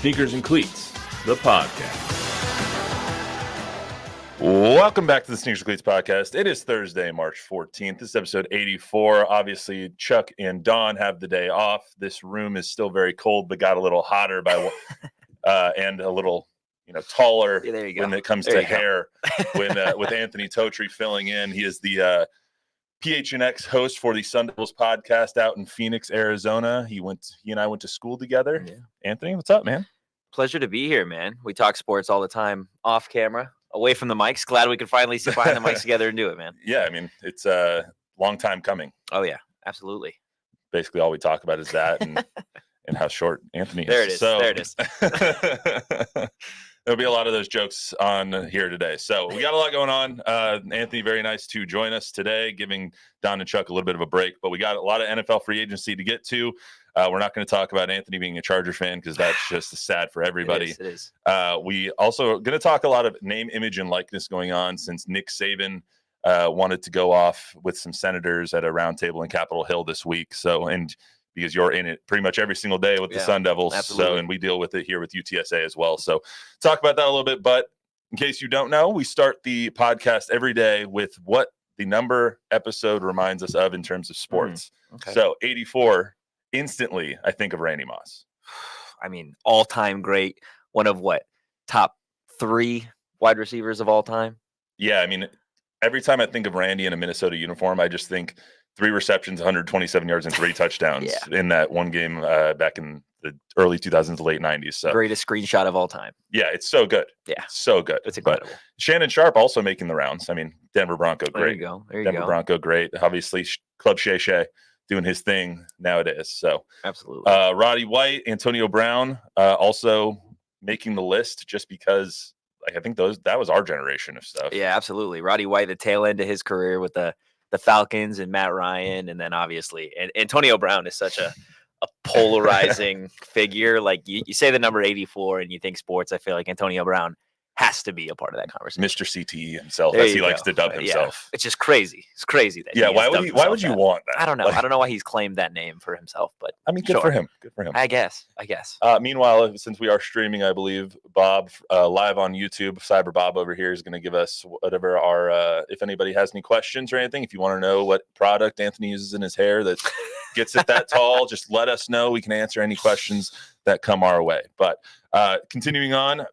Sneakers and Cleats, the podcast. Welcome back to the Sneakers and Cleats podcast. It is Thursday, March 14th. This is episode 84. Obviously, Chuck and Dawn have the day off. This room is still very cold, but got a little hotter by and a little taller when it comes to hair. With Anthony Totri filling in. He is the PHNX host for the Sun Devils podcast out in Phoenix, Arizona. He and I went to school together. Yeah. Anthony, what's up, man? Pleasure to be here, man. We talk sports all the time, off camera, away from the mics. Glad we could finally sit behind the mics together and do it, man. Yeah, I mean, it's a long time coming. Oh, yeah, absolutely. Basically, all we talk about is that and how short Anthony is. There it is. There it is. There'll be a lot of those jokes on here today. So we got a lot going on. Anthony, very nice to join us today, giving Don and Chuck a little bit of a break. But we got a lot of NFL free agency to get to. We're not going to talk about Anthony being a Charger fan because that's just sad for everybody. It is. We also going to talk a lot of name, image, and likeness going on since Nick Saban wanted to go off with some senators at a roundtable in Capitol Hill this week. Because you're in it pretty much every single day with the Sun Devils. Absolutely. And we deal with it here with UTSA as well. So talk about that a little bit. But in case you don't know, we start the podcast every day with what the number episode reminds us of in terms of sports. Okay. So 84, instantly, I think of Randy Moss. I mean, all-time great. One of top 3 wide receivers of all time? Yeah, I mean, every time I think of Randy in a Minnesota uniform, I just think 3 receptions, 127 yards, and 3 touchdowns in that one game back in the early 2000s, late 90s. So greatest screenshot of all time. Yeah, it's so good. Yeah, so good. It's incredible. But Shannon Sharp also making the rounds. I mean, Denver Bronco, great. There you go. Denver Bronco, great. Obviously, Club Shay Shay doing his thing nowadays. So absolutely. Roddy White, Antonio Brown, also making the list just because I think that was our generation of stuff. Yeah, absolutely. Roddy White, the tail end of his career with the Falcons and Matt Ryan, and then obviously Antonio Brown is such a polarizing figure. Like you say the number 84 and you think sports, I feel like Antonio Brown has to be a part of that conversation. Mr. CTE himself, as he likes to dub himself. It's just crazy. It's crazy that why would you want that? I don't know. I don't know why he's claimed that name for himself, but I mean, good for him. Good for him. I guess. Meanwhile, since we are streaming, I believe Bob live on YouTube, Cyber Bob over here is going to give us whatever if anybody has any questions or anything, if you want to know what product Anthony uses in his hair that gets it that tall, just let us know. We can answer any questions that come our way. But continuing on,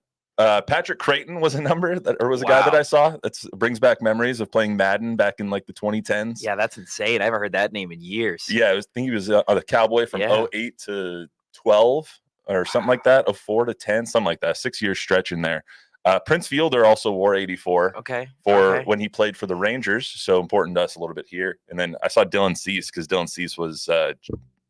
Patrick Creighton was a number a guy that I saw. That brings back memories of playing Madden back in like the 2010s. Yeah, that's insane. I haven't heard that name in years. Yeah, I think he was the Cowboy from 08 to 12 or something like that, 04 to 10, something like that. 6-year stretch in there. Prince Fielder also wore 84 when he played for the Rangers. So important to us a little bit here. And then I saw Dylan Cease because Dylan Cease was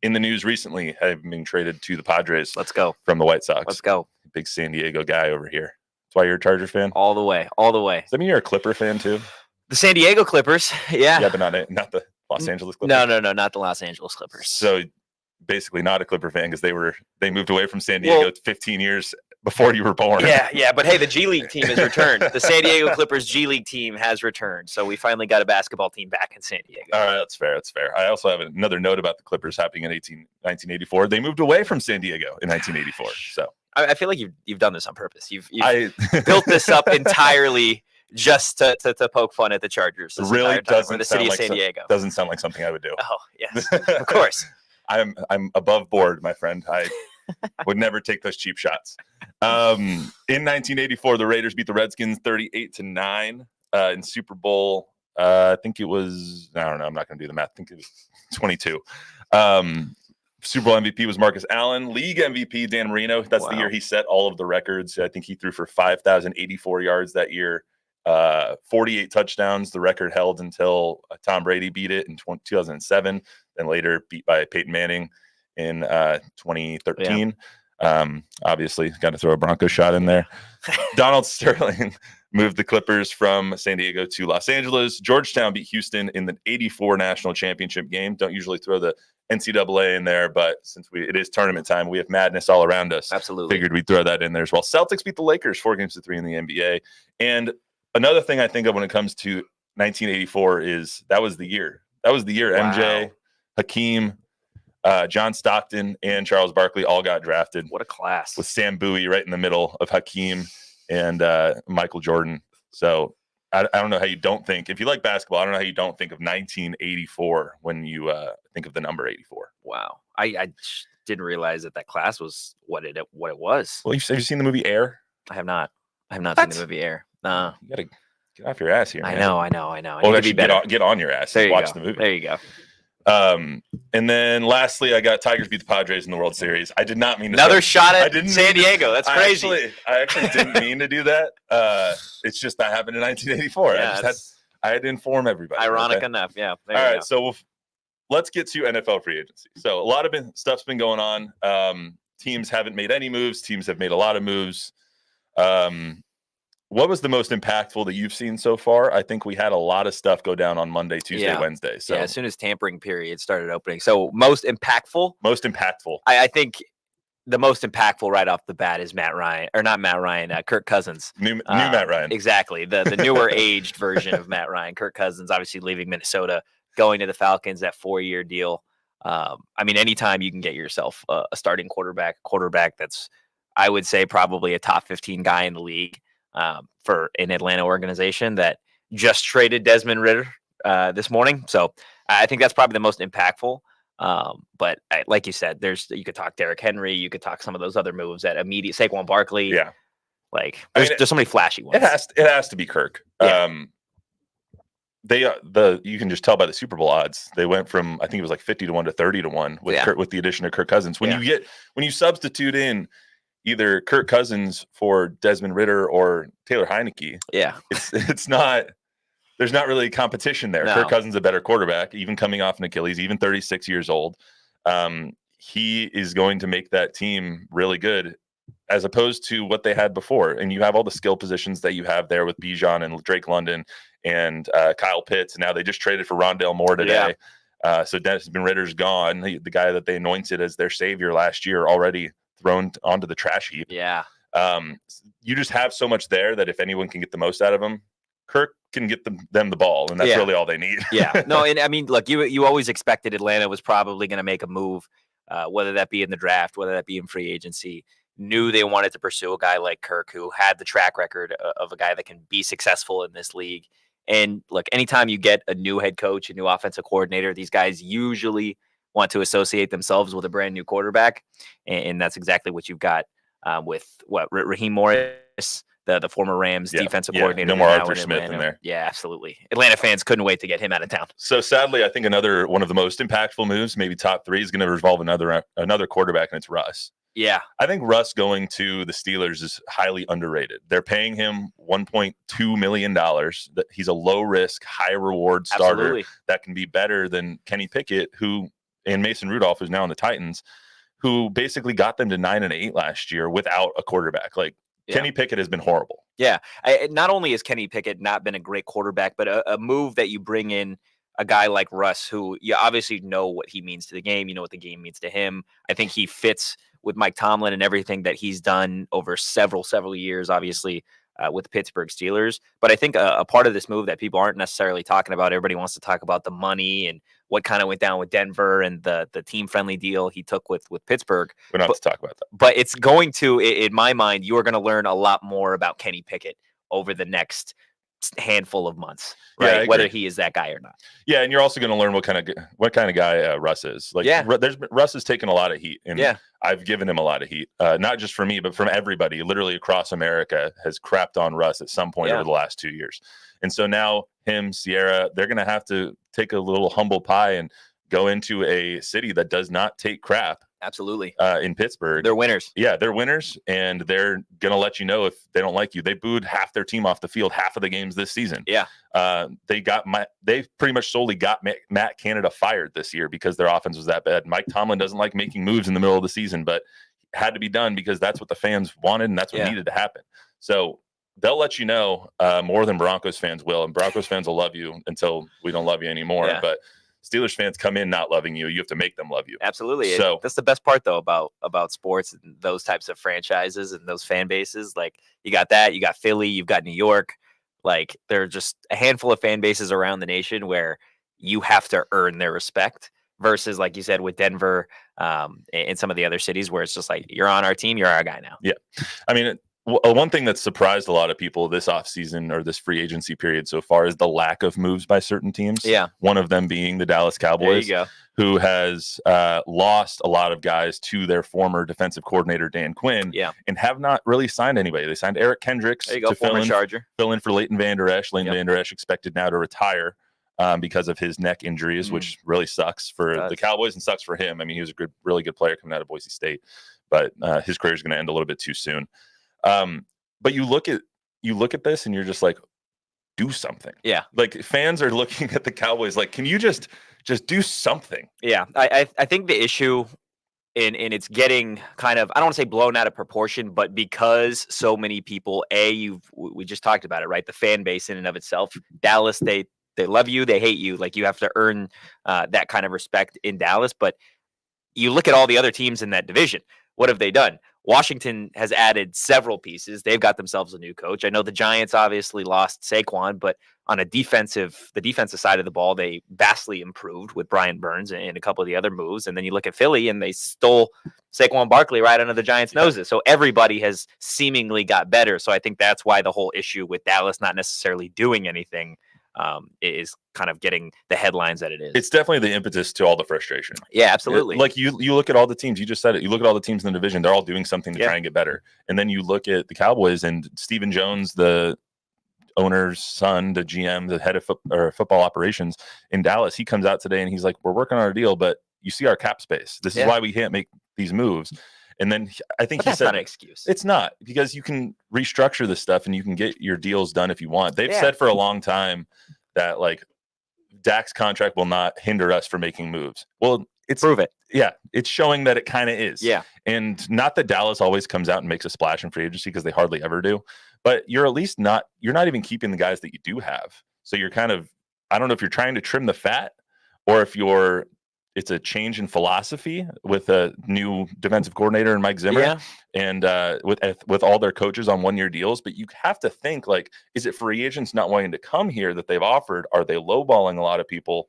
in the news recently, having been traded to the Padres. Let's go. From the White Sox. Let's go. Big San Diego guy over here. That's why you're a Charger fan? All the way. Does that mean you're a Clipper fan too? The San Diego Clippers, yeah. Yeah, but not the Los Angeles Clippers. No, not the Los Angeles Clippers. So basically not a Clipper fan because they moved away from San Diego 15 years before you were born. Yeah, but hey, the G League team has returned. The San Diego Clippers G League team has returned. So we finally got a basketball team back in San Diego. All right, that's fair. I also have another note about the Clippers happening in 1984. They moved away from San Diego in 1984. So I feel like you've done this on purpose. You've built this up entirely just to poke fun at the Chargers. Really doesn't the city sound of San Diego. Doesn't sound like something I would do. Oh yes, of course. I'm above board, my friend. I would never take those cheap shots. In 1984, the Raiders beat the Redskins 38-9 in Super Bowl. I think it was. I don't know. I'm not going to do the math. I think it was 22. Super Bowl MVP was Marcus Allen. League MVP Dan Marino. That's the year he set all of the records. I think he threw for 5,084 yards that year. 48 touchdowns. The record held until Tom Brady beat it in 2007. Then later beat by Peyton Manning in 2013. Obviously, got to throw a Bronco shot in there. Donald Sterling moved the Clippers from San Diego to Los Angeles. Georgetown beat Houston in the 84 national championship game. Don't usually throw the NCAA in there, but since it is tournament time, we have madness all around us. Absolutely. Figured we'd throw that in there as well. Celtics beat the Lakers 4-3 in the NBA. And another thing I think of when it comes to 1984 is that was the year. Wow. MJ, Hakeem, John Stockton and Charles Barkley all got drafted. What a class. With Sam Bowie right in the middle of Hakeem and Michael Jordan. So I don't know how you don't think, if you like basketball, I don't know how you don't think of 1984 when you think of the number 84. Wow. I didn't realize that class was what it was. Well, have you seen the movie Air? I have not. seen the movie Air. You gotta get off your ass here, man. I know. I Well, need to be better. Get on your ass. Watch the movie. There you go. And then lastly, I got Tigers beat the Padres in the World Series. I did not mean to another shot at San Diego. That's crazy. I actually didn't mean to do that. It's just that happened in 1984. Yeah, I had to inform everybody. Ironic enough. Yeah. All right. So let's get to NFL free agency. So a lot of stuff's been going on. Teams haven't made any moves. Teams have made a lot of moves. What was the most impactful that you've seen so far? I think we had a lot of stuff go down on Monday, Tuesday, Wednesday. So as soon as tampering period started opening. So most impactful. I think the most impactful right off the bat is Kirk Cousins. New Matt Ryan. Exactly. The newer aged version of Matt Ryan. Kirk Cousins obviously leaving Minnesota, going to the Falcons, that 4-year deal. I mean, anytime you can get yourself a starting quarterback that's, I would say, probably a top 15 guy in the league. For an Atlanta organization that just traded Desmond Ridder this morning. So I think that's probably the most impactful. But like you said, you could talk Derrick Henry, you could talk some of those other moves that immediate Saquon Barkley. Yeah. Like there's so many flashy ones. It has to be Kirk. Yeah. You can just tell by the Super Bowl odds. They went from, I think it was like 50-1 to 30-1 with the addition of Kirk Cousins. When you substitute in either Kirk Cousins for Desmond Ridder or Taylor Heineke. Yeah. It's not, there's not really competition there. No. Kirk Cousins is a better quarterback, even coming off an Achilles, even 36 years old. He is going to make that team really good as opposed to what they had before. And you have all the skill positions that you have there with Bijan and Drake London and Kyle Pitts. And now they just traded for Rondale Moore today. Yeah. So Desmond Ridder's gone. The guy that they anointed as their savior last year already thrown onto the trash heap. Yeah. You just have so much there that if anyone can get the most out of them, Kirk can get them the ball, and that's really all they need. Yeah. No, and I mean, look, you always expected Atlanta was probably going to make a move, whether that be in the draft, whether that be in free agency. Knew they wanted to pursue a guy like Kirk who had the track record of a guy that can be successful in this league. And look, anytime you get a new head coach, a new offensive coordinator, these guys usually want to associate themselves with a brand new quarterback. And that's exactly what you've got with Raheem Morris, the former Rams defensive coordinator. No more Arthur Smith in there. Yeah, absolutely. Atlanta fans couldn't wait to get him out of town. So sadly, I think one of the most impactful moves, maybe top 3, is going to revolve another quarterback, and it's Russ. Yeah. I think Russ going to the Steelers is highly underrated. They're paying him $1.2 million. He's a low-risk, high-reward starter that can be better than Kenny Pickett, and Mason Rudolph, who's now in the Titans, who basically got them to 9-8 last year without a quarterback. Kenny Pickett has been horrible. Yeah. Not only has Kenny Pickett not been a great quarterback, but a move that you bring in a guy like Russ, who you obviously know what he means to the game. You know what the game means to him. I think he fits with Mike Tomlin and everything that he's done over several years, obviously, with the Pittsburgh Steelers. But I think a part of this move that people aren't necessarily talking about, everybody wants to talk about the money and what kind of went down with Denver and the team-friendly deal he took with Pittsburgh. We don't have to talk about that. But it's going to, in my mind, you are going to learn a lot more about Kenny Pickett over the next handful of months, right? Yeah, whether he is that guy or not. Yeah, and you're also going to learn what kind of guy Russ is. Russ has taken a lot of heat, and I've given him a lot of heat. Not just from me, but from everybody, literally across America, has crapped on Russ at some point over the last 2 years. And so now him, Sierra, they're going to have to take a little humble pie and go into a city that does not take crap. Absolutely. In Pittsburgh. They're winners. Yeah, they're winners, and they're going to let you know if they don't like you. They booed half their team off the field half of the games this season. Yeah. They pretty much solely got Matt Canada fired this year because their offense was that bad. Mike Tomlin doesn't like making moves in the middle of the season, but it had to be done because that's what the fans wanted and that's what needed to happen. So they'll let you know more than Broncos fans will, and Broncos fans will love you until we don't love you anymore. Yeah. But Steelers fans come in not loving you. You have to make them love you. Absolutely. So that's the best part, though, about sports and those types of franchises and those fan bases. Like, you got that. You got Philly. You've got New York. Like, there are just a handful of fan bases around the nation where you have to earn their respect versus, like you said, with Denver and some of the other cities where it's just like, you're on our team, you're our guy now. Yeah. I mean, one thing that's surprised a lot of people this offseason or this free agency period so far is the lack of moves by certain teams. Yeah. One of them being the Dallas Cowboys, There you go. who has lost a lot of guys to their former defensive coordinator, Dan Quinn, and have not really signed anybody. They signed Eric Kendricks to fill in for Leighton Vander Esch. Leighton Vander Esch expected now to retire because of his neck injuries, which really sucks for the Cowboys and sucks for him. I mean, he was a really good player coming out of Boise State, but his career is going to end a little bit too soon. But you look at this and you're just like, do something. Yeah. Like, fans are looking at the Cowboys like, can you just do something? Yeah. I think the issue and it's getting kind of, I don't want to say blown out of proportion, but because so many people, we just talked about it, right? The fan base in and of itself, Dallas, they love you, they hate you. Like, you have to earn that kind of respect in Dallas. But you look at all the other teams in that division. What have they done? Washington has added several pieces. They've got themselves a new coach. I know the Giants obviously lost Saquon, but on the defensive side of the ball, they vastly improved with Brian Burns and a couple of the other moves. And then you look at Philly, and they stole Saquon Barkley right under the Giants' noses. So everybody has seemingly got better. So I think that's why the whole issue with Dallas not necessarily doing anything is kind of getting the headlines that it is. It's definitely the impetus to all the frustration. Yeah, absolutely. Like, you look at all the teams, you just said it, you look at all the teams in the division, they're all doing something to try and get better. And then you look at the Cowboys and Stephen Jones, the owner's son, the GM, the head of football operations in Dallas, he comes out today and he's like, we're working on our deal, but you see our cap space. This is why we can't make these moves. And then I think that's not an excuse. It's not, because you can restructure this stuff and you can get your deals done if you want. They've said for a long time that, like, Dak's contract will not hinder us from making moves. Well, prove it. Yeah, it's showing that it kind of is. Yeah. And not that Dallas always comes out and makes a splash in free agency, because they hardly ever do. But you're not even keeping the guys that you do have. So you're kind of, I don't know if you're trying to trim the fat or if it's a change in philosophy with a new defensive coordinator and Mike Zimmer and with all their coaches on 1-year deals. But you have to think, like, is it free agents not wanting to come here that they've offered? Are they lowballing a lot of people?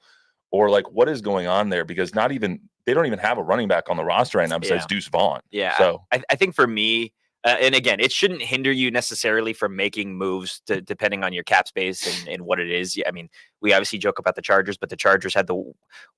Or, like, what is going on there? Because they don't even have a running back on the roster right now besides Deuce Vaughn. Yeah. So I think for me, and again, it shouldn't hinder you necessarily from making moves depending on your cap space and what it is. I mean, we obviously joke about the Chargers, but the Chargers had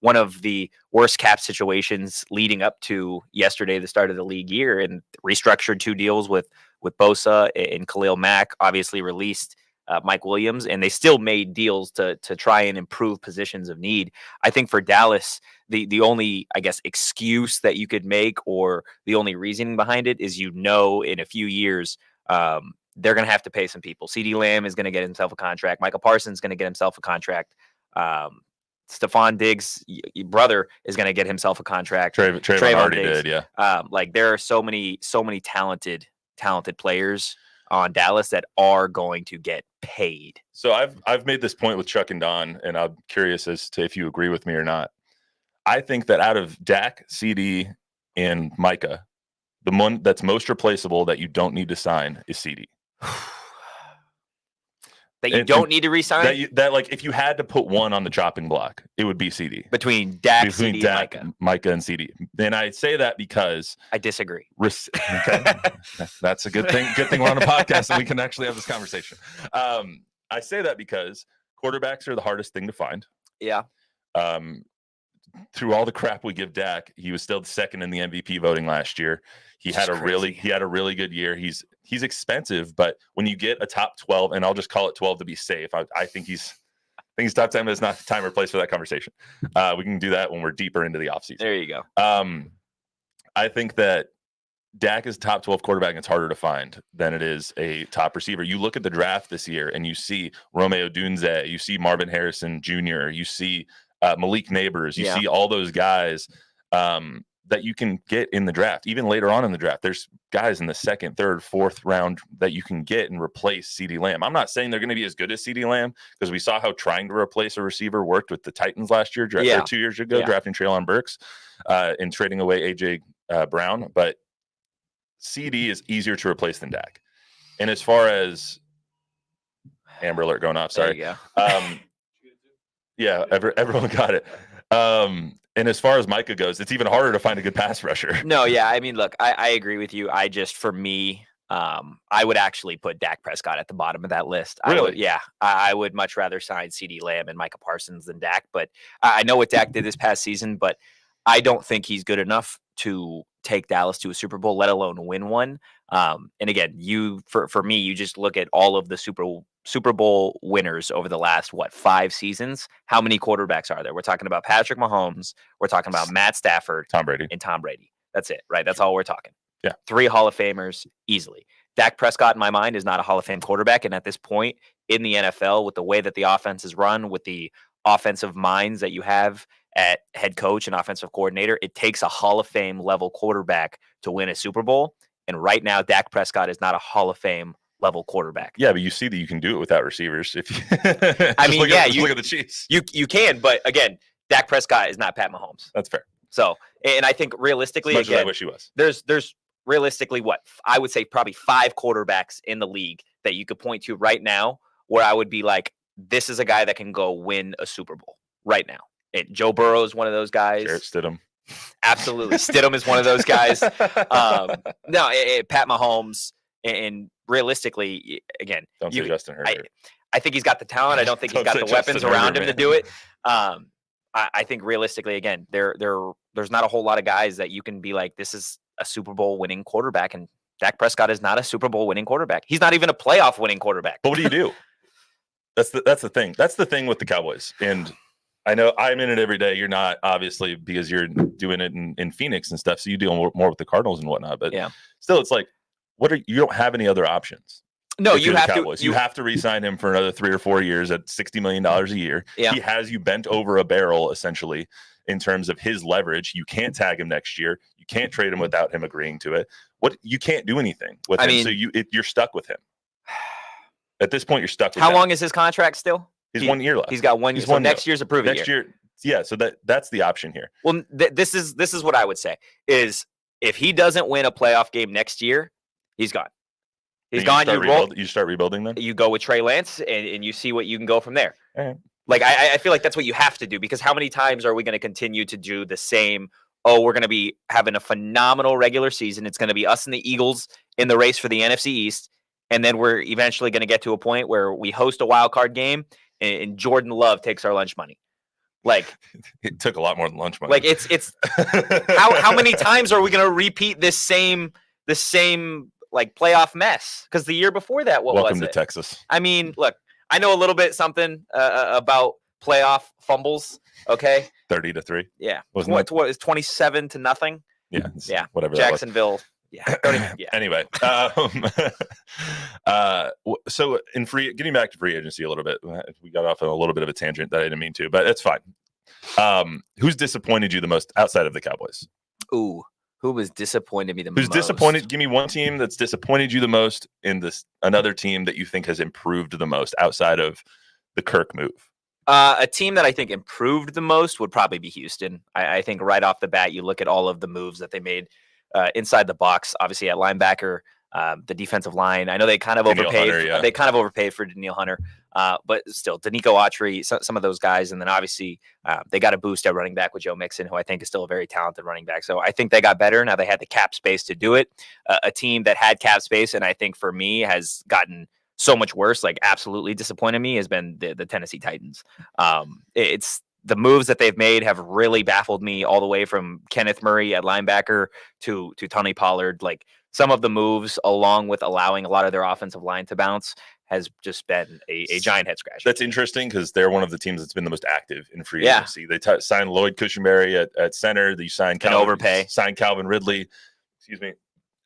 one of the worst cap situations leading up to yesterday, the start of the league year, and restructured 2 deals with Bosa and Khalil Mack, obviously released Mike Williams, and they still made deals to try and improve positions of need. I think for Dallas, the only, I guess, excuse that you could make, or the only reasoning behind it, is, in a few years, they're going to have to pay some people. CeeDee Lamb is going to get himself a contract. Michael Parsons is going to get himself a contract. Stephon Diggs' brother is going to get himself a contract. Trayvon already did, yeah. Like, there are so many talented players on Dallas that are going to get paid. So I've made this point with Chuck and Don, and I'm curious as to if you agree with me or not. I think that out of Dak, CD, and Micah, the one that's most replaceable that you don't need to sign is CD. That you don't need to re-sign? That like, if you had to put one on the chopping block, it would be CD. Between Dak, CD, and Micah and CD. And I say that because I disagree. Okay. That's a good thing. Good thing we're on a podcast and we can actually have this conversation. I say that because quarterbacks are the hardest thing to find. Yeah. Through all the crap we give Dak, he was still the second in the MVP voting last year. He had a really good year. He's expensive, but when you get a top 12, and I'll just call it 12 to be safe, I think he's top 10, but it's not the time or place for that conversation. We can do that when we're deeper into the offseason. There you go. I think that Dak is a top 12 quarterback, and it's harder to find than it is a top receiver. You look at the draft this year, and you see Romeo Dunze, you see Marvin Harrison Jr., you see Malik Neighbors, you see all those guys that you can get in the draft. Even later on in the draft, there's guys in the 2nd, 3rd, 4th round that you can get and replace CeeDee Lamb. I'm not saying they're going to be as good as CeeDee Lamb, because we saw how trying to replace a receiver worked with the Titans last year, or 2 years ago, drafting Treylon Burks and trading away AJ Brown. But CD is easier to replace than Dak. And as far as Amber Alert going off, sorry. There you go. Yeah, everyone got it. And as far as Micah goes, it's even harder to find a good pass rusher. No, yeah. I mean, look, I agree with you. For me, I would actually put Dak Prescott at the bottom of that list. Really? I would much rather sign CeeDee Lamb and Micah Parsons than Dak. But I know what Dak did this past season, but I don't think he's good enough to take Dallas to a Super Bowl, let alone win one. And again, for me, you just look at all of the Super Bowl winners over the last 5 seasons. How many quarterbacks are there? We're talking about Patrick Mahomes. We're talking about Matt Stafford, Tom Brady, and Tom Brady. That's it, right? That's all we're talking. Yeah, 3 Hall of Famers easily. Dak Prescott, in my mind, is not a Hall of Fame quarterback, and at this point in the NFL, with the way that the offense is run, with the offensive minds that you have at head coach and offensive coordinator, it takes a Hall of Fame level quarterback to win a Super Bowl. And right now, Dak Prescott is not a Hall of Fame level quarterback. Yeah, but you see that you can do it without receivers. If you look at the Chiefs. You can, but again, Dak Prescott is not Pat Mahomes. That's fair. So, and I think realistically, as much as I wish he was. There's realistically I would say probably 5 quarterbacks in the league that you could point to right now where I would be like, this is a guy that can go win a Super Bowl right now. And Joe Burrow is one of those guys. Jarrett Stidham. Absolutely. Stidham is one of those guys. Pat Mahomes, and realistically, again, don't say Justin Herbert. I think he's got the talent. I don't think he's got the weapons around him to do it. I think realistically, again, there's not a whole lot of guys that you can be like, this is a Super Bowl winning quarterback, and Dak Prescott is not a Super Bowl winning quarterback. He's not even a playoff winning quarterback. But what do you do? That's the thing. That's the thing with the Cowboys. And I know I'm in it every day. You're not, obviously, because you're doing it in Phoenix and stuff. So you deal more with the Cardinals and whatnot. But yeah, still, it's like, you don't have any other options. No, you have to. You have to re-sign him for another 3 or 4 years at $60 million a year. Yeah. He has you bent over a barrel, essentially, in terms of his leverage. You can't tag him next year. You can't trade him without him agreeing to it. You can't do anything with him. So you're stuck with him. At this point, you're stuck with him. How long is his contract still? He's 1 year left. He's got 1 year. So next year's a prove it next year. Yeah, so that's the option here. Well, this is what I would say is if he doesn't win a playoff game next year, he's gone. He's gone. You start rebuilding then? You go with Trey Lance and you see what you can go from there. All right. Like, I feel like that's what you have to do, because how many times are we going to continue to do the same? Oh, we're going to be having a phenomenal regular season. It's going to be us and the Eagles in the race for the NFC East. And then we're eventually going to get to a point where we host a wild card game and Jordan Love takes our lunch money. Like, it took a lot more than lunch money. Like, it's how many times are we going to repeat this same like playoff mess? Because the year before that, welcome to Texas. I mean, look, I know a little bit something about playoff fumbles. Okay, 30-3. Yeah, what is 27-0? Yeah, whatever. Jacksonville. Yeah. Yeah. Anyway, so getting back to free agency a little bit, we got off on a little bit of a tangent that I didn't mean to, but it's fine. Who's disappointed you the most outside of the Cowboys? Ooh, who was disappointed me the most? Who's disappointed? Give me one team that's disappointed you the most, in another team that you think has improved the most outside of the Kirk move. A team that I think improved the most would probably be Houston. I think right off the bat, you look at all of the moves that they made inside the box, obviously at linebacker, the defensive line. I know they kind of overpaid. Hunter, They kind of overpaid for Daniil Hunter, but still, Danico Autry, some of those guys, and then obviously they got a boost at running back with Joe Mixon, who I think is still a very talented running back. So I think they got better. Now they had the cap space to do it. A team that had cap space, and I think for me has gotten so much worse, like absolutely disappointed me, has been the Tennessee Titans. It's the moves that they've made have really baffled me, all the way from Kenneth Murray at linebacker to Tony Pollard. Like, some of the moves, along with allowing a lot of their offensive line to bounce, has just been a giant head scratcher. That's interesting, because they're one of the teams that's been the most active in free agency. They signed Lloyd Cushenberry at center. They signed Calvin Ridley,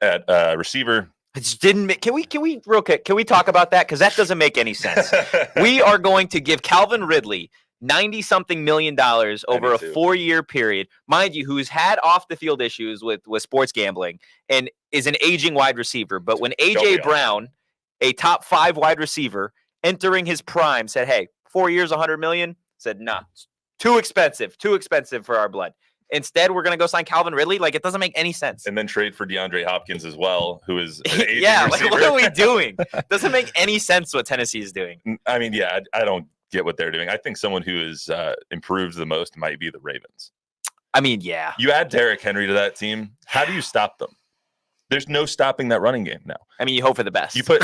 at receiver. It just didn't. Can we real quick? Can we talk about that? Because that doesn't make any sense. We are going to give Calvin Ridley $90-something million over a 4-year period, mind you, who's had off the field issues with sports gambling and is an aging wide receiver. But when AJ Brown, a top 5 wide receiver entering his prime, said, "Hey, 4 years, $100 million," said, "Nah, too expensive for our blood. Instead, we're going to go sign Calvin Ridley." Like, it doesn't make any sense. And then trade for DeAndre Hopkins as well, who is an aging like, receiver. what are we doing? Doesn't make any sense what Tennessee is doing. I mean, I don't get what they're doing. I think someone who has improved the most might be the Ravens. I mean, yeah. You add Derrick Henry to that team. How do you stop them? There's no stopping that running game now. I mean, you hope for the best. You put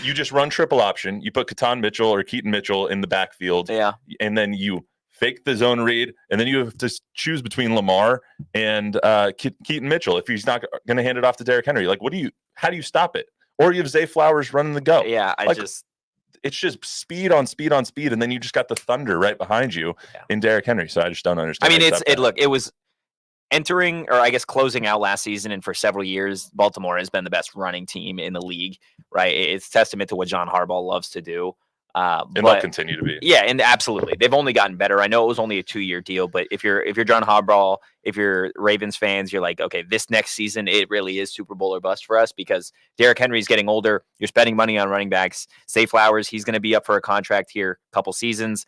you just run triple option. You put Keaton Mitchell or Keaton Mitchell in the backfield. Yeah. And then you fake the zone read, and then you have to choose between Lamar and Keaton Mitchell if he's not going to hand it off to Derrick Henry. Like, how do you stop it? Or you have Zay Flowers running the go. Yeah, it's just speed on speed on speed, and then you just got the thunder right behind you in Derrick Henry. So I just don't understand. I mean, it was entering, or I guess closing out last season, and for several years, Baltimore has been the best running team in the league, right? It's testament to what John Harbaugh loves to do. And they'll continue to be. Yeah, and absolutely. They've only gotten better. I know it was only a 2-year deal, but if you're John Harbaugh, if you're Ravens fans, you're like, okay, this next season, it really is Super Bowl or bust for us because Derrick Henry's getting older. You're spending money on running backs. Zay Flowers, he's going to be up for a contract here a couple seasons.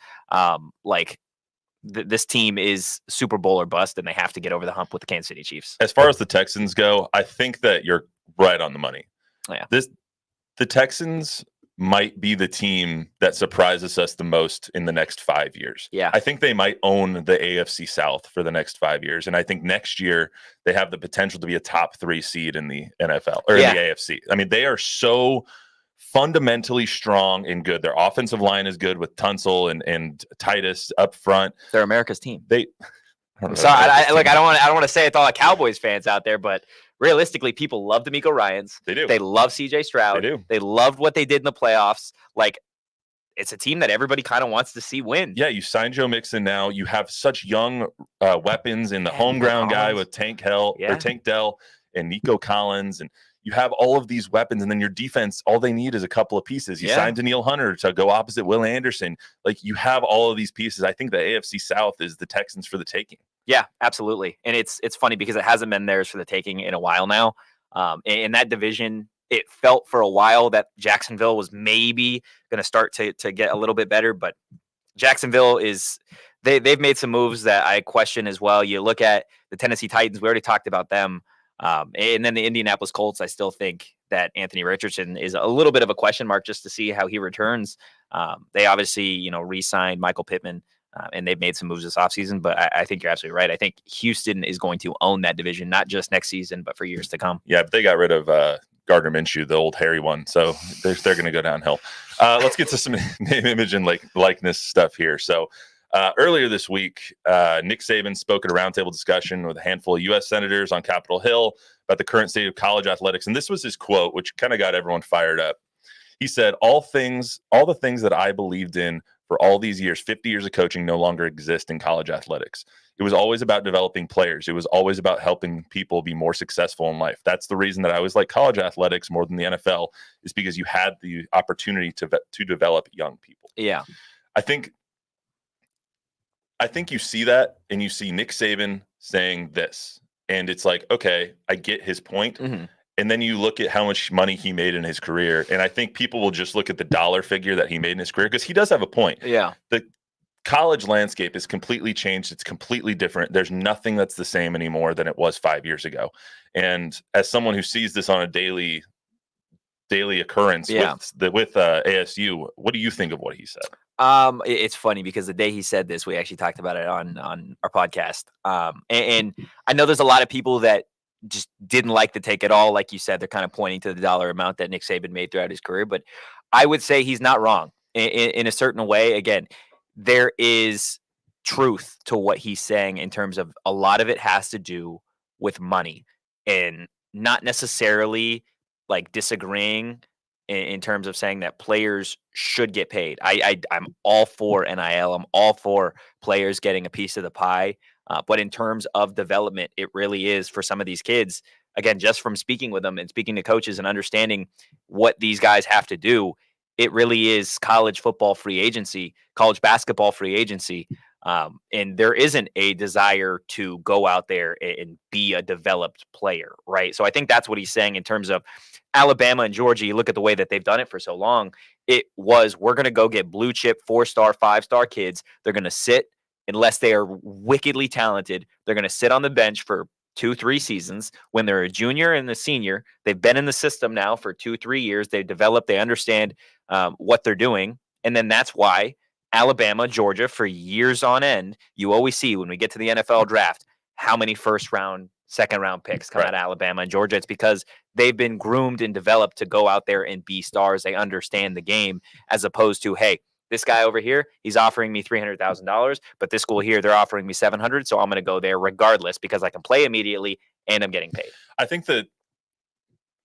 This team is Super Bowl or bust, and they have to get over the hump with the Kansas City Chiefs. As far as the Texans go, I think that you're right on the money. Yeah. The Texans might be the team that surprises us the most in the next 5 years. Yeah. I think they might own the AFC South for the next 5 years. And I think next year they have the potential to be a top 3 seed in the NFL or in the AFC. I mean, they are so fundamentally strong and good. Their offensive line is good with Tunsil and Titus up front. They're America's team. I'm sorry. I don't want to say it to all the Cowboys fans out there, but realistically, people love D'Amico Ryans. They do. They love CJ Stroud. They do. They loved what they did in the playoffs. Like, it's a team that everybody kind of wants to see win. Yeah, you signed Joe Mixon now. You have such young weapons in the home ground guy with Tank Dell and Nico Collins, and you have all of these weapons, and then your defense, all they need is a couple of pieces. You signed Danielle Hunter to go opposite Will Anderson. Like, you have all of these pieces. I think the AFC South is the Texans for the taking. Yeah, absolutely. And it's funny because it hasn't been theirs for the taking in a while now. In that division, it felt for a while that Jacksonville was maybe going to start to get a little bit better, but Jacksonville they've made some moves that I question as well. You look at the Tennessee Titans, we already talked about them. And then the Indianapolis Colts, I still think that Anthony Richardson is a little bit of a question mark just to see how he returns. They obviously, re-signed Michael Pittman, and they've made some moves this offseason, but I think you're absolutely right. I think Houston is going to own that division, not just next season, but for years to come. Yeah, but they got rid of Gardner Minshew, the old hairy one, so they're going to go downhill. Let's get to some name, image, and likeness stuff here. So earlier this week, Nick Saban spoke at a roundtable discussion with a handful of U.S. senators on Capitol Hill about the current state of college athletics, and this was his quote, which kind of got everyone fired up. He said, all the things that I believed in for all these years, 50 years of coaching, no longer exist in college athletics. It was always about developing players. It was always about helping people be more successful in life. That's the reason that I always like college athletics more than the NFL, is because you had the opportunity to develop young people. Yeah. I think you see that, and you see Nick Saban saying this, and it's like, okay, I get his point. Mm-hmm. And then you look at how much money he made in his career, and I think people will just look at the dollar figure that he made in his career, because he does have a point. Yeah. The college landscape is completely changed. It's completely different. There's nothing that's the same anymore than it was 5 years ago. And as someone who sees this on a daily occurrence with ASU, what do you think of what he said? It's funny because the day he said this, we actually talked about it on our podcast. And I know there's a lot of people that just didn't like the take at all. Like you said, they're kind of pointing to the dollar amount that Nick Saban made throughout his career, but I would say he's not wrong in a certain way. Again, there is truth to what he's saying in terms of a lot of it has to do with money, and not necessarily like disagreeing in terms of saying that players should get paid. I'm all for NIL. I'm all for players getting a piece of the pie. But in terms of development, it really is for some of these kids, again, just from speaking with them and speaking to coaches and understanding what these guys have to do, it really is college football free agency, college basketball free agency. And there isn't a desire to go out there and be a developed player, right? So I think that's what he's saying in terms of Alabama and Georgia. You look at the way that they've done it for so long. It was, we're going to go get blue chip 4-star, 5-star kids. They're going to sit, unless they are wickedly talented, they're going to sit on the bench for 2-3 seasons. When they're a junior and a senior, they've been in the system now for 2-3 years. They've developed, they understand what they're doing. And then that's why Alabama, Georgia, for years on end, you always see when we get to the NFL draft, how many first round, second round picks come out of Alabama and Georgia. It's because they've been groomed and developed to go out there and be stars. They understand the game, as opposed to, hey, this guy over here, he's offering me $300,000, but this school here, they're offering me $700,000, so I'm going to go there regardless because I can play immediately and I'm getting paid. I think that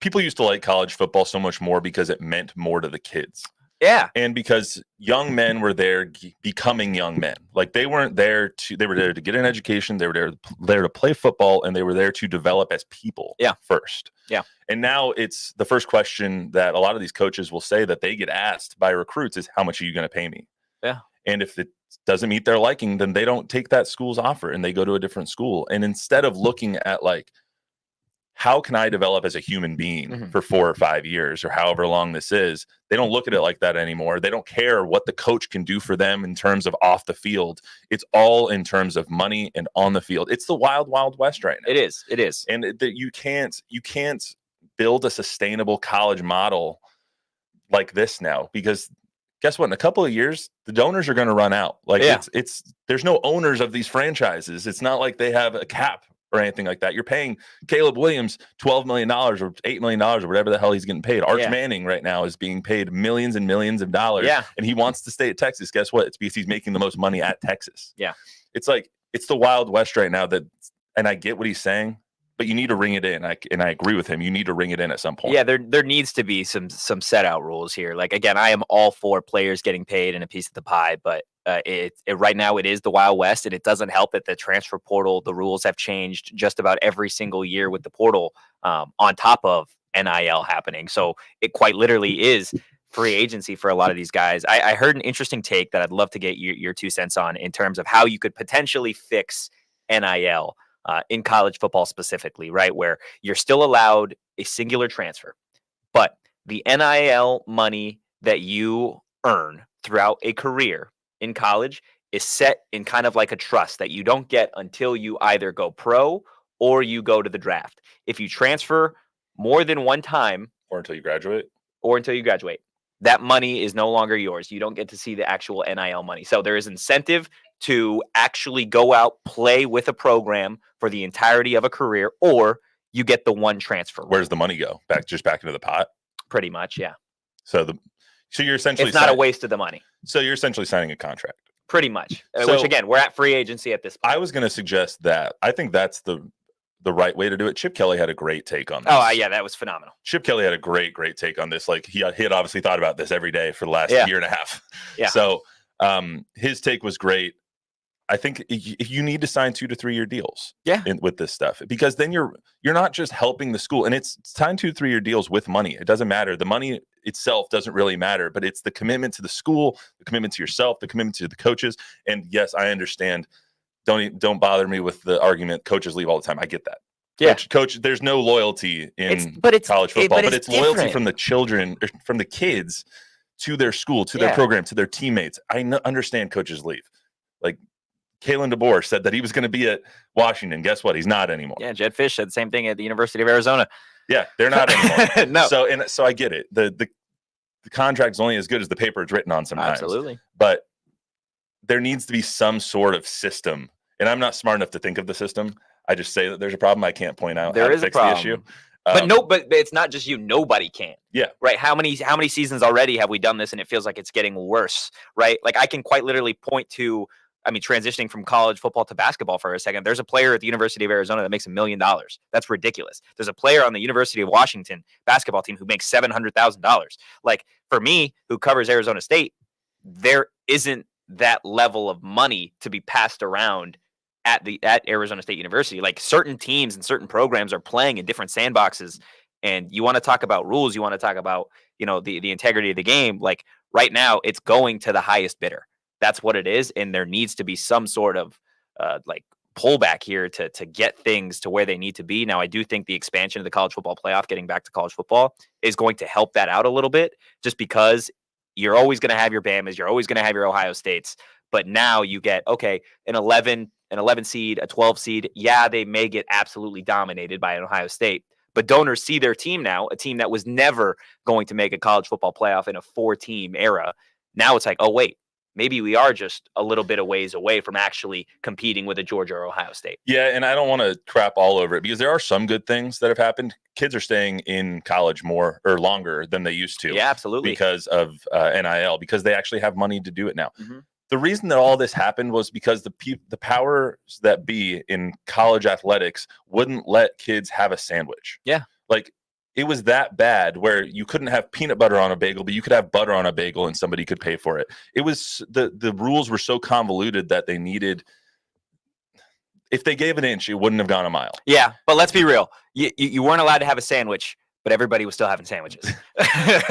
people used to like college football so much more because it meant more to the kids. Yeah. And because young men were there becoming young men. Like they were there to get an education, they were there to play football, and they were there to develop as people first. Yeah. And now it's the first question that a lot of these coaches will say that they get asked by recruits is, how much are you going to pay me? Yeah. And if it doesn't meet their liking, then they don't take that school's offer and they go to a different school. And instead of looking at like, how can I develop as a human being for 4 or 5 years or however long this is? They don't look at it like that anymore. They don't care what the coach can do for them in terms of off the field. It's all in terms of money and on the field. It's the wild, wild west right now. It is. It is. And you can't build a sustainable college model like this now, because guess what? In a couple of years, the donors are going to run out. Like there's no owners of these franchises. It's not like they have a cap or anything like that. You're paying Caleb Williams $12 million or $8 million or whatever the hell he's getting paid. Arch Manning right now is being paid millions and millions of dollars. Yeah. And he wants to stay at Texas. Guess what? It's because he's making the most money at Texas. Yeah. It's like, it's the Wild West right now and I get what he's saying, but you need to ring it in. And I agree with him. You need to ring it in at some point. Yeah, there needs to be some set out rules here. Like, again, I am all for players getting paid and a piece of the pie, but right now it is the Wild West, and it doesn't help that the transfer portal, the rules have changed just about every single year with the portal on top of NIL happening. So it quite literally is free agency for a lot of these guys. I heard an interesting take that I'd love to get your 2 cents on in terms of how you could potentially fix NIL in college football specifically, right? Where you're still allowed a singular transfer, but the NIL money that you earn throughout a career in college is set in kind of like a trust that you don't get until you either go pro or you go to the draft. If you transfer more than one time, or until you graduate, that money is no longer yours. You don't get to see the actual NIL money. So there is incentive to actually go out, play with a program for the entirety of a career, or you get the one transfer. Where's the money go? Back into the pot? Pretty much, yeah. So you're essentially it's not a waste of the money. So you're essentially signing a contract. Pretty much. Which again, we're at free agency at this point. I was going to suggest that. I think that's the right way to do it. Chip Kelly had a great take on this. Oh, yeah, that was phenomenal. Chip Kelly had a great take on this. Like he had obviously thought about this every day for the last year and a half. Yeah. So his take was great. I think you need to sign 2 to 3 year deals with this stuff, because then you're not just helping the school, and it's sign 2 to 3 year deals with money. It doesn't matter. The money itself doesn't really matter, but it's the commitment to the school, the commitment to yourself, the commitment to the coaches. And yes, I understand. Don't bother me with the argument coaches leave all the time. I get that. Yeah. Coach, there's no loyalty in college football, but it's loyalty from the children, from the kids to their school, to their program, to their teammates. I understand coaches leave. Like Kalen DeBoer said that he was going to be at Washington. Guess what? He's not anymore. Yeah, Jed Fish said the same thing at the University of Arizona. Yeah, they're not anymore. No. So I get it. The contract's only as good as the paper it's written on sometimes. Absolutely. But there needs to be some sort of system. And I'm not smart enough to think of the system. I just say that there's a problem. I can't point out how to fix the issue. But it's not just you. Nobody can. Yeah. Right. How many seasons already have we done this, and it feels like it's getting worse? Right. Like I can quite literally point to. I mean, transitioning from college football to basketball for a second, there's a player at the University of Arizona that makes $1 million. That's ridiculous. There's a player on the University of Washington basketball team who makes $700,000. Like for me, who covers Arizona State, there isn't that level of money to be passed around at Arizona State University. Like certain teams and certain programs are playing in different sandboxes, and you want to talk about rules, you want to talk about, the integrity of the game. Like right now, it's going to the highest bidder. That's what it is, and there needs to be some sort of pullback here to get things to where they need to be. Now, I do think the expansion of the college football playoff, getting back to college football, is going to help that out a little bit, just because you're always going to have your Bamas, you're always going to have your Ohio States, but now you get, an 11 seed, a 12 seed. Yeah, they may get absolutely dominated by an Ohio State, but donors see their team now, a team that was never going to make a college football playoff in a 4-team era. Now it's like, oh, wait, maybe we are just a little bit of ways away from actually competing with a Georgia or Ohio State. Yeah, and I don't want to crap all over it because there are some good things that have happened. Kids are staying in college more or longer than they used to. Yeah, absolutely. Because of NIL, because they actually have money to do it now. Mm-hmm. The reason that all this happened was because the powers that be in college athletics wouldn't let kids have a sandwich. Yeah. Like, it was that bad where you couldn't have peanut butter on a bagel, but you could have butter on a bagel and somebody could pay for it. It was the rules were so convoluted that they needed, if they gave an inch, it wouldn't have gone a mile. Yeah, but let's be real. You weren't allowed to have a sandwich, but everybody was still having sandwiches.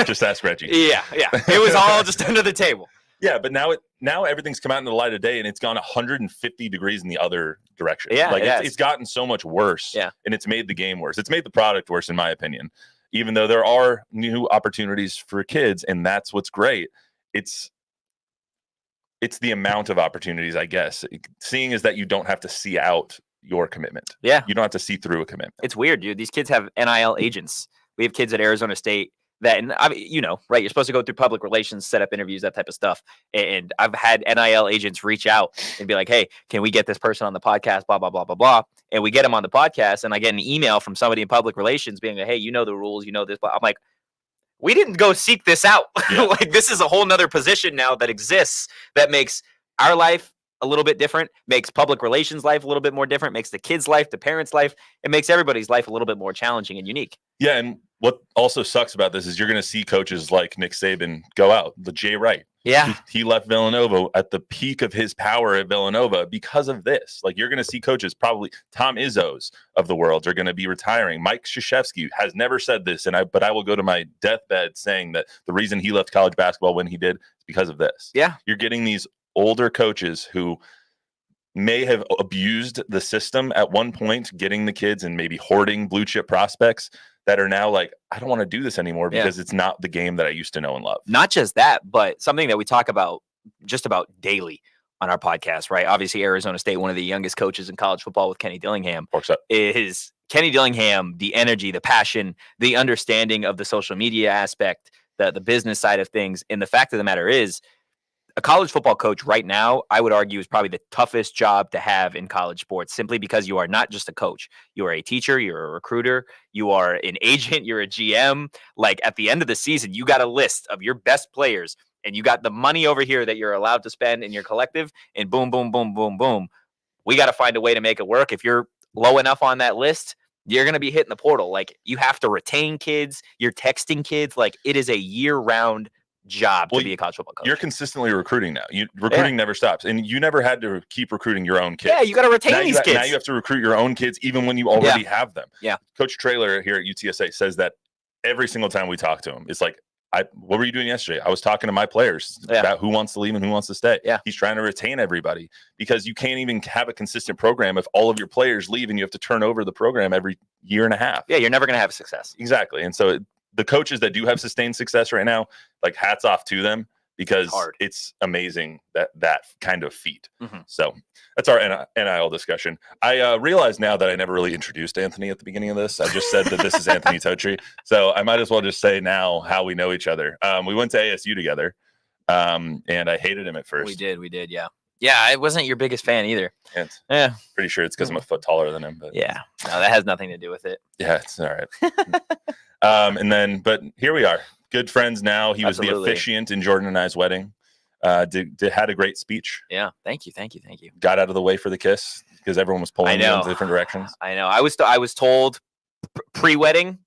Just ask Reggie. Yeah. It was all just under the table. Yeah, but now everything's come out in the light of day, and it's gone 150 degrees in the other direction. Yeah, like it's gotten so much worse. Yeah, and it's made the game worse. It's made the product worse, in my opinion. Even though there are new opportunities for kids, and that's what's great. It's the amount of opportunities, I guess. Seeing is that you don't have to see out your commitment. Yeah, you don't have to see through a commitment. It's weird, dude. These kids have NIL agents. We have kids at Arizona State that, and I mean, right, you're supposed to go through public relations, set up interviews, that type of stuff. And I've had NIL agents reach out and be like, hey, can we get this person on the podcast, blah, blah, blah, blah, blah. And we get them on the podcast, and I get an email from somebody in public relations being like, hey, you know the rules, you know this. I'm like, we didn't go seek this out. Yeah. Like, this is a whole nother position now that exists that makes our life a little bit different, makes public relations life a little bit more different, makes the kids' life, the parents' life, it makes everybody's life a little bit more challenging and unique. Yeah, and what also sucks about this is you're going to see coaches like Nick Saban go out, the Jay Wright. Yeah. He left Villanova at the peak of his power at Villanova because of this. Like, you're going to see coaches, probably Tom Izzo's of the world, are going to be retiring. Mike Krzyzewski has never said this, but I will go to my deathbed saying that the reason he left college basketball when he did is because of this. Yeah. You're getting these older coaches who may have abused the system at one point, getting the kids and maybe hoarding blue chip prospects that are now like, I don't want to do this anymore because it's not the game that I used to know and love. Not just that, but something that we talk about just about daily on our podcast, right? Obviously, Arizona State, one of the youngest coaches in college football with Kenny Dillingham, is Kenny Dillingham, the energy, the passion, the understanding of the social media aspect, the business side of things. And the fact of the matter is, a college football coach right now, I would argue, is probably the toughest job to have in college sports, simply because you are not just a coach. You are a teacher, you're a recruiter, you are an agent, you're a GM. Like, at the end of the season, you got a list of your best players, and you got the money over here that you're allowed to spend in your collective, and boom, boom, boom, boom, boom. We got to find a way to make it work. If you're low enough on that list, you're going to be hitting the portal. Like, you have to retain kids. You're texting kids. Like, it is a year-round job to be a college football coach. You're consistently recruiting now. Recruiting never stops, and you never had to keep recruiting your own kids. Yeah, you got to retain these kids. Now you have to recruit your own kids, even when you already have them. Yeah. Coach Traylor here at UTSA says that every single time we talk to him, it's like, what were you doing yesterday? I was talking to my players about who wants to leave and who wants to stay. Yeah. He's trying to retain everybody, because you can't even have a consistent program if all of your players leave and you have to turn over the program every year and a half. Yeah, you're never going to have success. Exactly. And so the coaches that do have sustained success right now, like, hats off to them, because it's amazing that kind of feat. Mm-hmm. So that's our NIL discussion. I realize now that I never really introduced Anthony at the beginning of this. I just said that this is Anthony Totri. So I might as well just say now how we know each other. We went to ASU together, and I hated him at first. We did, yeah. Yeah, I wasn't your biggest fan either. Yeah. Pretty sure it's because I'm a foot taller than him. But yeah, no, that has nothing to do with it. Yeah, it's all right. But here we are. Good friends now. He was the officiant in Jordan and I's wedding. Had a great speech. Yeah. Thank you. Got out of the way for the kiss because everyone was pulling in different directions. I know. I was told pre-wedding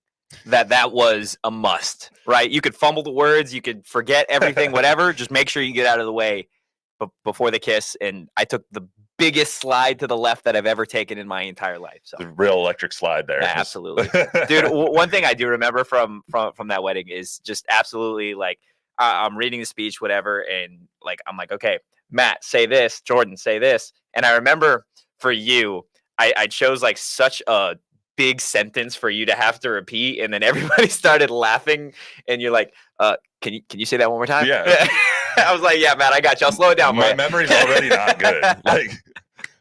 that was a must, right? You could fumble the words, you could forget everything, whatever. Just make sure you get out of the way before the kiss. And I took the biggest slide to the left that I've ever taken in my entire life. So the real electric slide there. Yeah, absolutely. Dude, one thing I do remember from that wedding is just absolutely, like, I'm reading the speech, whatever, and like, I'm like, okay, Matt, say this, Jordan, say this. And I remember for you, I chose like such a big sentence for you to have to repeat, and then everybody started laughing, and you're like, can you say that one more time? Yeah. I was like, yeah, Matt, I got you. I'll slow it down. My memory's already not good. Like,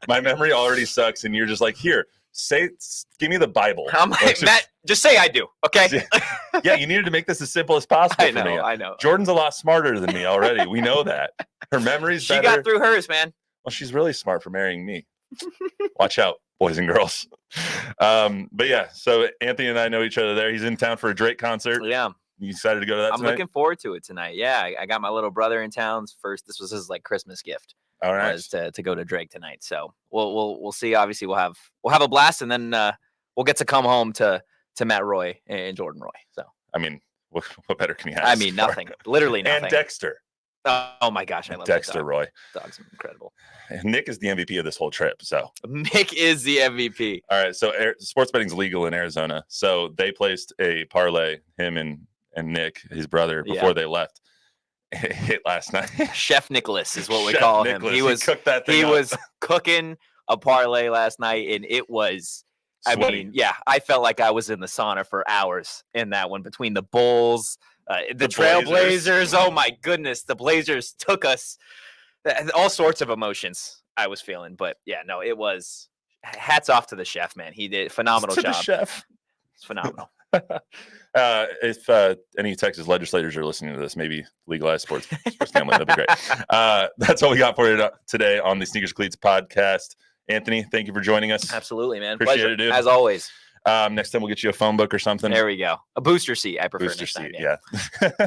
my memory already sucks, and you're just like, here, Give me the Bible. Matt, just say I do, okay? Yeah, you needed to make this as simple as possible for me. I know. Jordan's a lot smarter than me already. We know that. Her memory's better. She got through hers, man. Well, she's really smart for marrying me. Watch out, boys and girls. But yeah, so Anthony and I know each other there. He's in town for a Drake concert. Yeah. You excited to go to that I'm tonight? looking forward to it tonight. Yeah, I got my little brother in town first. This was his like Christmas gift. All right. Was to go to Drake tonight. So we'll see. Obviously, we'll have a blast, and then we'll get to come home to Matt Roy and Jordan Roy. So I mean, what better can you ask? I mean, nothing. Literally nothing. And Dexter. Oh my gosh, I love Dexter dog. Roy. Dog's incredible. And Nick is the MVP of this whole trip. So Nick is the MVP. All right. So sports betting's legal in Arizona. So they placed a parlay, him and Nick, his brother, before they left. It hit last night. Chef Nicholas is what we call him. He cooked that thing. He was cooking a parlay last night, and it was. Sweaty. I mean, yeah, I felt like I was in the sauna for hours in that one between the Bulls. The Trailblazers, oh my goodness, the Blazers took us. All sorts of emotions I was feeling, but yeah, no, it was. Hats off to the chef, man. He did a phenomenal job. The chef, it's phenomenal. If any Texas legislators are listening to this, maybe legalize sports gambling. That'd be great. That's all we got for you today on the Sneakers Cleats podcast. Anthony, thank you for joining us. Absolutely, man. Appreciate Pleasure, it, dude. as always. Next time we'll get you a phone book or something. There we go. A booster seat. I prefer booster seat. Time, yeah.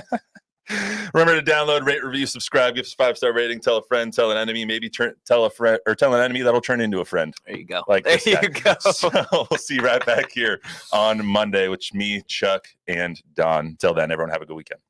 Remember to download, rate, review, subscribe, give us a 5-star rating, tell a friend, tell an enemy, maybe tell a friend or tell an enemy that'll turn into a friend. There you go. Like there you go. So we'll see you right back here on Monday with me, Chuck, and Don. Till then, everyone have a good weekend.